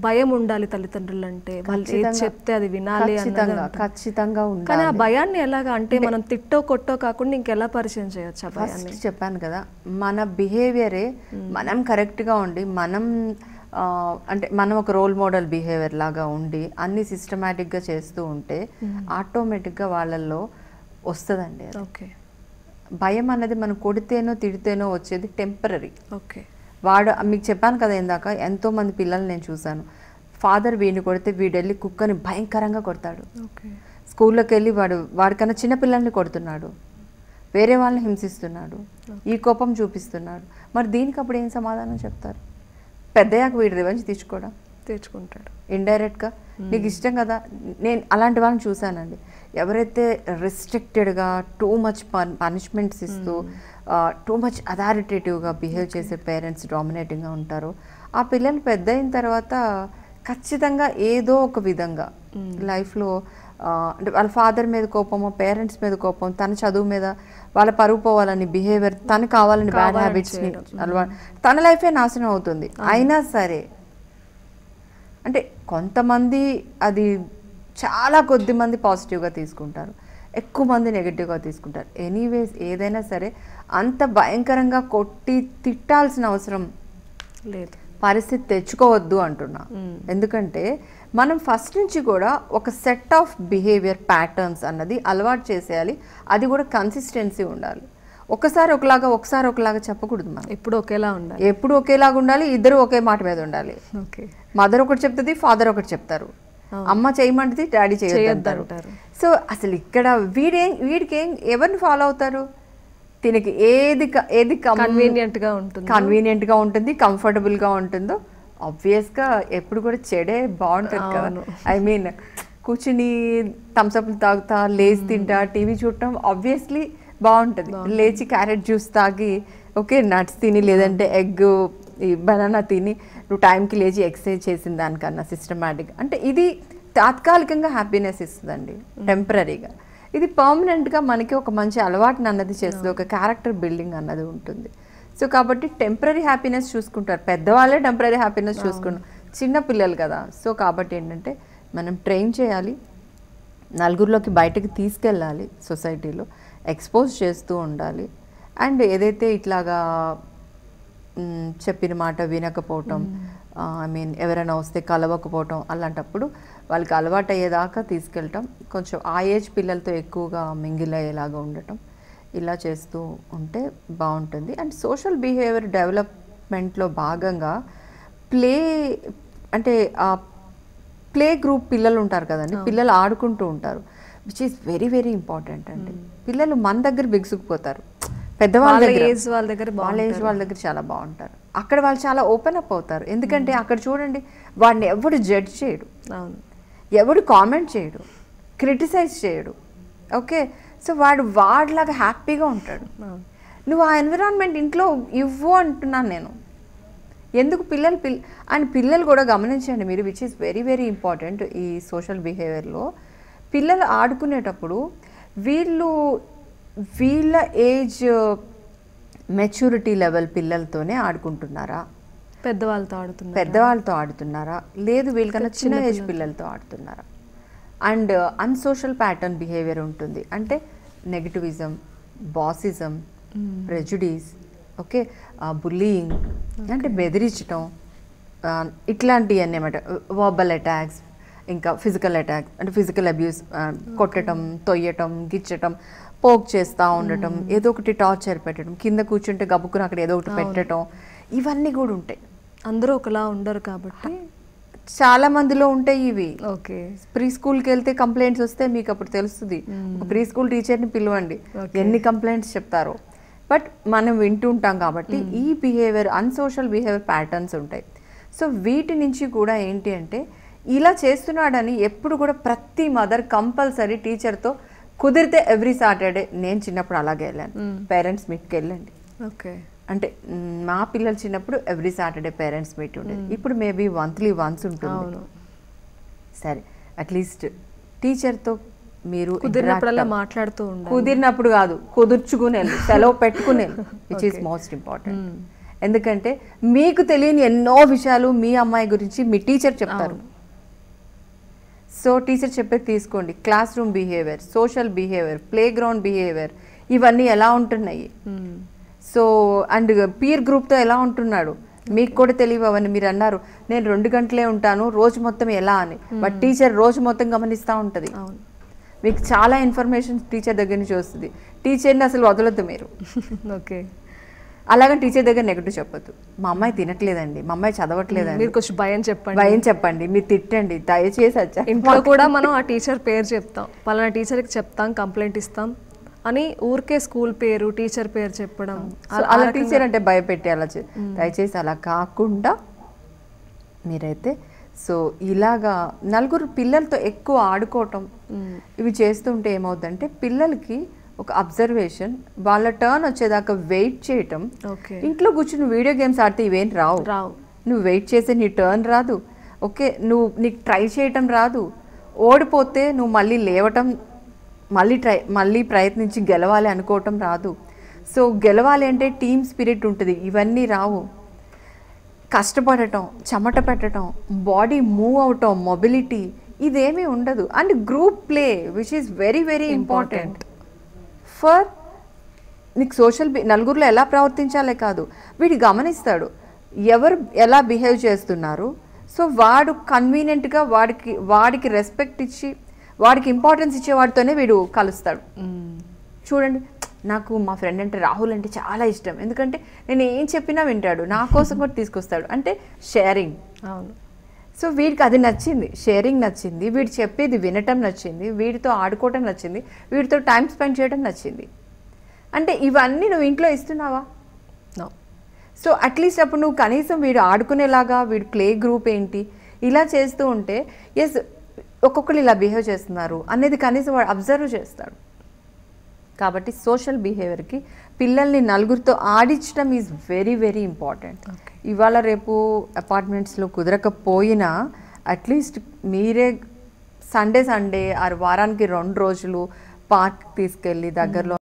భయం ఉండాలి తల్లిదండ్రులు అంటే, వాళ్ళు ఏది చెప్తే అది వినాలి అన్నది. ఖచ్చితంగా ఉండాలి. కానీ ఆ భయాన్ని ఎలాగా అంటే మనం తిట్టో కొట్టో కాకుండా ఇంకెలా పరిచయం చేయొచ్చు ఆ భయాన్ని? చెప్పాను కదా, మన బిహేవియరే మనం కరెక్ట్గా ఉండి మనం అంటే మనం ఒక రోల్ మోడల్ బిహేవియర్ లాగా ఉండి అన్ని సిస్టమేటిక్గా చేస్తూ ఉంటే ఆటోమేటిక్గా వాళ్ళల్లో వస్తుందండి. ఓకే. భయం అన్నది మనం కొడితేనో తిడితేనో వచ్చేది టెంపరీ. ఓకే. వాడు మీకు చెప్పాను కదా ఇందాక, ఎంతోమంది పిల్లల్ని నేను చూశాను, ఫాదర్ వీడిని కొడితే వీడెళ్ళి కుక్కని భయంకరంగా కొడతాడు. స్కూల్లోకి వెళ్ళి వాడికన్నా చిన్నపిల్లల్ని కొడుతున్నాడు, వేరే వాళ్ళని హింసిస్తున్నాడు, ఈ కోపం చూపిస్తున్నాడు. మరి దీనికి అప్పుడు ఏం సమాధానం చెప్తారు? పెద్దయ్యాక వీడు రివెంజ్ తెచ్చుకుంటాడు ఇండైరెక్ట్గా. నీకు ఇష్టం కదా, నేను అలాంటి వాళ్ళని చూశానండి. ఎవరైతే రెస్ట్రిక్టెడ్గా టూ మచ్ పనిష్మెంట్స్ ఇస్తూ టూ మచ్ అథారిటేటివ్గా బిహేవ్ చేసే పేరెంట్స్ డామినేటింగ్గా ఉంటారో ఆ పిల్లలు పెద్ద అయిన తర్వాత ఖచ్చితంగా ఏదో ఒక విధంగా లైఫ్లో అంటే వాళ్ళ ఫాదర్ మీద కోపమో పేరెంట్స్ మీద కోపం, తన చదువు మీద, వాళ్ళ పరువు పోవాలని బిహేవియర్, తను కావాలని బ్యాడ్ హ్యాబిట్స్ని అలవాటు, తన లైఫే నాశనం అవుతుంది. అయినా సరే అంటే కొంతమంది అది చాలా కొద్ది మంది పాజిటివ్గా తీసుకుంటారు, ఎక్కువ మంది నెగిటివ్గా తీసుకుంటారు. ఎనీవేస్ ఏదైనా సరే అంత భయంకరంగా కొట్టి తిట్టాల్సిన అవసరం లేదు, పరిస్థితి తెచ్చుకోవద్దు అంటున్నా. ఎందుకంటే మనం ఫస్ట్ నుంచి కూడా ఒక సెట్ ఆఫ్ బిహేవియర్ ప్యాటర్న్స్ అన్నది అలవాటు చేసేయాలి. అది కూడా కన్సిస్టెన్సీ ఉండాలి. ఒకసారి ఒకలాగా చెప్పకూడదు. మనం ఎప్పుడు ఒకేలాగా ఉండాలి. ఇద్దరు ఒకే మాట మీద ఉండాలి. మదర్ ఒకటి చెప్తుంది, ఫాదర్ ఒకటి చెప్తారు. అమ్మ చేయమంటుంది, డాడీ చేయొద్దంటారు. సో అసలు ఇక్కడ వీడికి ఎవరిని ఫాలో అవుతారు? తినకి ఏది కన్వీనియంట్గా ఉంటుంది, కంఫర్టబుల్గా ఉంటుందో ఆబ్వియస్గా ఎప్పుడు కూడా చెడే బాగుంటుంది కదా. ఐ మీన్ కూర్చుని థమ్స్అప్లు తాగుతా, లేచి తింటా, టీవీ చూడటం ఆబ్వియస్లీ బాగుంటుంది. లేచి క్యారెట్ జ్యూస్ తాగి ఓకే నట్స్ తిని, లేదంటే ఎగ్ బనానా తిని నువ్వు టైంకి లేచి ఎక్సర్సైజ్ చేసిన దానికన్నా సిస్టమేటిక్ అంటే ఇది తాత్కాలికంగా హ్యాపీనెస్ ఇస్తుందండి, టెంపరీగా. ఇది పర్మనెంట్గా మనకి ఒక మంచి అలవాటుని అన్నది చేస్తుంది, ఒక క్యారెక్టర్ బిల్డింగ్ అన్నది ఉంటుంది. సో కాబట్టి టెంపరీ హ్యాపీనెస్ చూసుకుంటారు, పెద్దవాళ్ళే టెంపరీ హ్యాపీనెస్ చూసుకుంటారు, చిన్న పిల్లలు కదా. సో కాబట్టి ఏంటంటే మనం ట్రైన్ చేయాలి, నలుగురిలోకి బయటకు తీసుకెళ్ళాలి, సొసైటీలో ఎక్స్పోజ్ చేస్తూ ఉండాలి. అండ్ ఏదైతే ఇట్లాగా చెప్పిన మాట వినకపోవటం, ఐ మీన్ ఎవరైనా వస్తే కలవకపోవటం, అలాంటప్పుడు వాళ్ళకి అలవాటు అయ్యేదాకా తీసుకెళ్ళటం, కొంచెం ఆ ఏజ్ పిల్లలతో ఎక్కువగా మింగిల్ అయ్యేలాగా ఉండటం, ఇలా చేస్తూ ఉంటే బాగుంటుంది. అండ్ సోషల్ బిహేవియర్ డెవలప్మెంట్లో భాగంగా ప్లే గ్రూప్ పిల్లలు ఉంటారు కదండి, పిల్లలు ఆడుకుంటూ ఉంటారు, which is very very important అండి. పిల్లలు మన దగ్గర బిగుసుకుపోతారు, పెద్దవాళ్ళ దగ్గర చాలా బాగుంటారు. అక్కడ వాళ్ళు చాలా ఓపెన్ అప్ అవుతారు. ఎందుకంటే అక్కడ చూడండి, వాడిని ఎవడు జడ్జ్ చేయడు, ఎవడు కామెంట్ చేయడు, క్రిటిసైజ్ చేయడు. ఓకే, సో వాడిలాగా హ్యాపీగా ఉంటాడు. నువ్వు ఆ ఎన్విరాన్మెంట్ ఇంట్లో ఇవ్వు అంటున్నాను నేను. ఎందుకు పిల్లలు కూడా గమనించండి మీరు, which is very very important ఈ సోషల్ బిహేవియర్లో. పిల్లలు ఆడుకునేటప్పుడు వీళ్ళ ఏజ్ మెచ్యూరిటీ లెవెల్ పిల్లలతోనే ఆడుకుంటున్నారా, పెద్దవాళ్ళతో ఆడుతున్నారా, లేదు వీళ్ళకన్నా చిన్న ఏజ్ పిల్లలతో ఆడుతున్నారా? అండ్ అన్సోషల్ ప్యాటర్న్ బిహేవియర్ ఉంటుంది, అంటే నెగటివిజం, బాసిజం, ప్రెజుడీస్, ఓకే, బుల్లీయింగ్ అంటే బెదిరించటం, ఇట్లాంటివి అన్నమాట. వర్బల్ అటాక్స్, ఇంకా ఫిజికల్ అటాక్ అంటే ఫిజికల్ అబ్యూస్, కొట్టడం, తొయ్యటం, గిచ్చటం, పోక్ చేస్తూ ఉండటం, ఏదో ఒకటి టార్చర్ పెట్టడం, కింద కూర్చుంటే గబుక్కుని అక్కడ ఏదో ఒకటి పెట్టడం, ఇవన్నీ కూడా ఉంటాయి. అందరూ ఒకలా ఉండరు కాబట్టి చాలా మందిలో ఉంటాయి ఇవి. ఓకే, ప్రీ స్కూల్కి వెళ్తే కంప్లైంట్స్ వస్తే మీకు అప్పుడు తెలుస్తుంది. ఒక ప్రీ స్కూల్ టీచర్ని పిలవండి, ఎన్ని కంప్లైంట్స్ చెప్తారో. బట్ మనం వింటూ ఉంటాం కాబట్టి ఈ బిహేవియర్, అన్సోషల్ బిహేవియర్ ప్యాటర్న్స్ ఉంటాయి. సో వీటి నుంచి కూడా ఏంటి అంటే, ఇలా చేస్తున్నాడని ఎప్పుడు కూడా ప్రతి మదర్ కంపల్సరీ టీచర్తో కుదిరితే ఎవ్రీ సాటర్డే, నేను చిన్నప్పుడు అలాగే వెళ్ళాను, పేరెంట్స్ మీట్కి వెళ్ళండి. ఓకే, అంటే మా పిల్లలు చిన్నప్పుడు ఎవ్రీ సాటర్డే పేరెంట్స్ మీట్ ఉండేది, ఇప్పుడు మేబీ మంత్లీ వన్స్ ఉంటుంది. సరే, అట్లీస్ట్ టీచర్తో మీరు కుదిరినప్పుడు కాదు, కుదుర్చుకునే సెలవు పెట్టుకునే, విచ్ ఈస్ మోస్ట్ ఇంపార్టెంట్. ఎందుకంటే మీకు తెలియని ఎన్నో విషయాలు మీ అమ్మాయి గురించి మీ టీచర్ చెప్తారు. సో టీచర్ చెప్పేది తీసుకోండి. Class room behaviour, social behaviour, play ground behaviour, ఇవన్నీ ఎలా ఉంటున్నాయి. సో అండ్ పీర్ గ్రూప్తో ఎలా ఉంటున్నాడు మీకు కూడా తెలియవు అవన్నీ. మీరు అన్నారు నేను 2 గంటలే ఉంటాను రోజు మొత్తం ఎలా అని, బట్ టీచర్ రోజు మొత్తం గమనిస్తూ ఉంటుంది. మీకు చాలా ఇన్ఫర్మేషన్ టీచర్ దగ్గర నుంచి వస్తుంది. టీచర్ని అసలు వదలొద్దు మీరు. ఓకే, అలాగని టీచర్ దగ్గర నెగటివ్ చెప్పొద్దు. మా అమ్మాయి తినట్లేదండి, మా అమ్మాయి చదవట్లేదండి, మీరు కొంచెం భయం చెప్పండి, మీరు తిట్టండి దయచేసి. వచ్చా ఇంట్లో కూడా మనం ఆ టీచర్ పేరు చెప్తాం, పలానా టీచర్కి చెప్తాం, కంప్లైంట్ ఇస్తాం అని ఊరికే స్కూల్ పేరు టీచర్ పేరు చెప్పడం, అలా టీచర్ అంటే భయపెట్టి అలా దయచేసి అలా కాకుండా మీరైతే సో ఇలాగా నలుగురు పిల్లలతో ఎక్కువ ఆడుకోవటం ఇవి చేస్తుంటే ఏమవుతుందంటే పిల్లలకి ఒక అబ్జర్వేషన్, వాళ్ళ టర్న్ వచ్చేదాకా వెయిట్ చేయటం. ఇంట్లో కూర్చుని వీడియో గేమ్స్ ఆడితే ఇవేం రావు. నువ్వు వెయిట్ చేసే నీ టర్న్ రాదు. ఓకే, నీకు ట్రై చేయటం రాదు. ఓడిపోతే నువ్వు మళ్ళీ లేవటం, మళ్ళీ ప్రయత్నించి గెలవాలి అనుకోవటం రాదు. సో గెలవాలి అంటే టీమ్ స్పిరిట్ ఉంటుంది, ఇవన్నీ రావు. కష్టపడటం, చెమట పెట్టడం, బాడీ మూవ్ అవటం, మొబిలిటీ, ఇదేమీ ఉండదు. And group play which is very very important for నీకు సోషల్ నలుగురిలో ఎలా ప్రవర్తించాలే కాదు, వీడు గమనిస్తాడు ఎవరు ఎలా బిహేవ్ చేస్తున్నారు. సో వాడు కన్వీనియంట్గా వాడికి రెస్పెక్ట్ ఇచ్చి వాడికి ఇంపార్టెన్స్ ఇచ్చే వాడితోనే వీడు కలుస్తాడు. చూడండి, నాకు మా ఫ్రెండ్ అంటే రాహుల్ అంటే చాలా ఇష్టం, ఎందుకంటే నేను ఏం చెప్పినా వింటాడు, నా కోసం కూడా తీసుకొస్తాడు. అంటే షేరింగ్. అవును. సో వీడికి అది నచ్చింది, షేరింగ్ నచ్చింది, వీడు చెప్పేది వినటం నచ్చింది, వీడితో ఆడుకోవటం నచ్చింది, వీడితో టైం స్పెండ్ చేయడం నచ్చింది. అంటే ఇవన్నీ నువ్వు ఇంట్లో ఇస్తున్నావా? నో. సో అట్లీస్ట్ అప్పుడు నువ్వు కనీసం వీడు ఆడుకునేలాగా వీడు ప్లే గ్రూప్ ఏంటి ఇలా చేస్తూ ఉంటే ఎస్ ఒక్కొక్కరు ఇలా బిహేవ్ చేస్తున్నారు అనేది కనీసం వాడు అబ్జర్వ్ చేస్తాడు. కాబట్టి సోషల్ బిహేవియర్కి పిల్లల్ని నలుగురితో ఆడించడం ఈజ్ వెరీ వెరీ ఇంపార్టెంట్. ఇవాళ రేపు అపార్ట్మెంట్స్లో కుదరకపోయినా అట్లీస్ట్ మీరే సండే వారానికి 2 రోజులు పార్క్ తీసుకెళ్ళి దగ్గరలో